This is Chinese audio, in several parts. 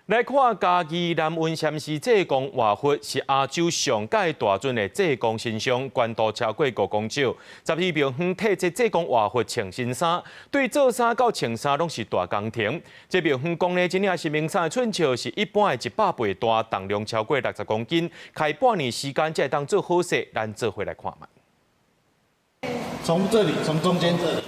來看嘉義南溫縣市濟公活佛是亞洲上界大尊的濟公神像，關渡超過5公尺。12廟方替這濟公活佛穿新衫，對做衫到穿衫攏是大工程。這廟方講呢，真正神明衫的寸尺是一般的100倍大，重量超過60公斤，開半年時間才會當做好勢。咱做回來看嘛。從這裡，從中間這裡。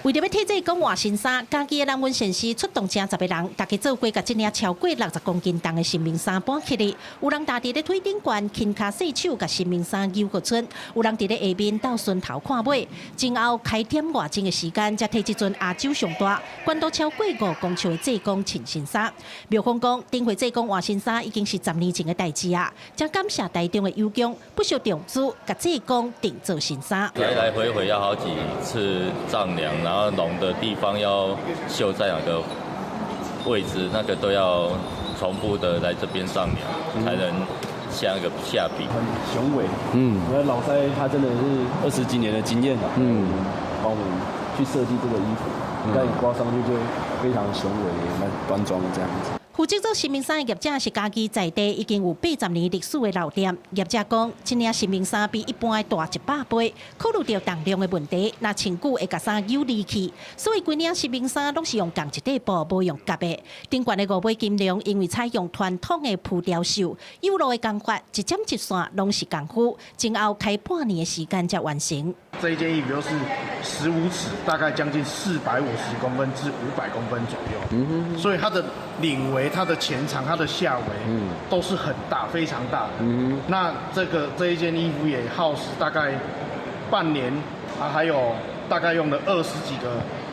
為了要替濟公換新衫，嘉義的南溫縣市出動正10個人，大家做過把這領超過60公斤重的神明衫搬起來。有人搭佇咧腿頂懸，輕腳細手，把神明衫扭過出；有人佇咧下面倒順頭看尾。前後開點外鐘的時間，才替這尊亞洲上大、關渡超過5公尺的濟公穿新衫。廟方講，頂回濟公換新衫已經是10年前的代誌啊！真感謝台中的友公，不惜重資，把濟公訂做新衫。來來回回要好幾次丈量。然後龍的地方要繡在哪個位置，那個都要重複的來這邊上量，才能下一個下筆。很雄偉，我的老師他真的是20幾年的經驗了，幫我們去設計這個衣服，你看你掛上去就非常雄偉、蠻端莊這樣子。負責做神明衫的業者是嘉義在地已經有80年歷史的老店。業者講，這領神明衫比一般的大100倍，考慮到重量的問題，那穿久會甲衫扭離去，所以規領神明衫攏是用鋼一塊布，無用夾的。頂懸的5尾金龍，因為採用傳統的浮雕繡，有路的工法，一針一線攏是功夫，前後開半年的時間才完成。這一件衣服就是15尺，大概將近450公分至500公分左右。所以它的領圍、它的前長、它的下圍，都是很大，非常大的。那這一件衣服也耗時大概半年，還有大概用了20幾個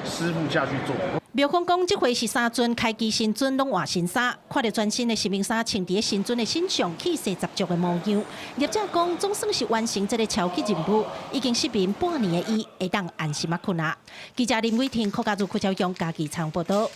師傅下去做。廟方講，這回是3尊開基神尊攏換新衫，看到全新的神明衫穿在神尊的身上，氣勢十足的模樣。業者講，總算是完成這個超級任務，已經失眠半年的伊會當安心啊困啊。記者林偉霆、柯家如、柯昭陽、嘉義採訪報道。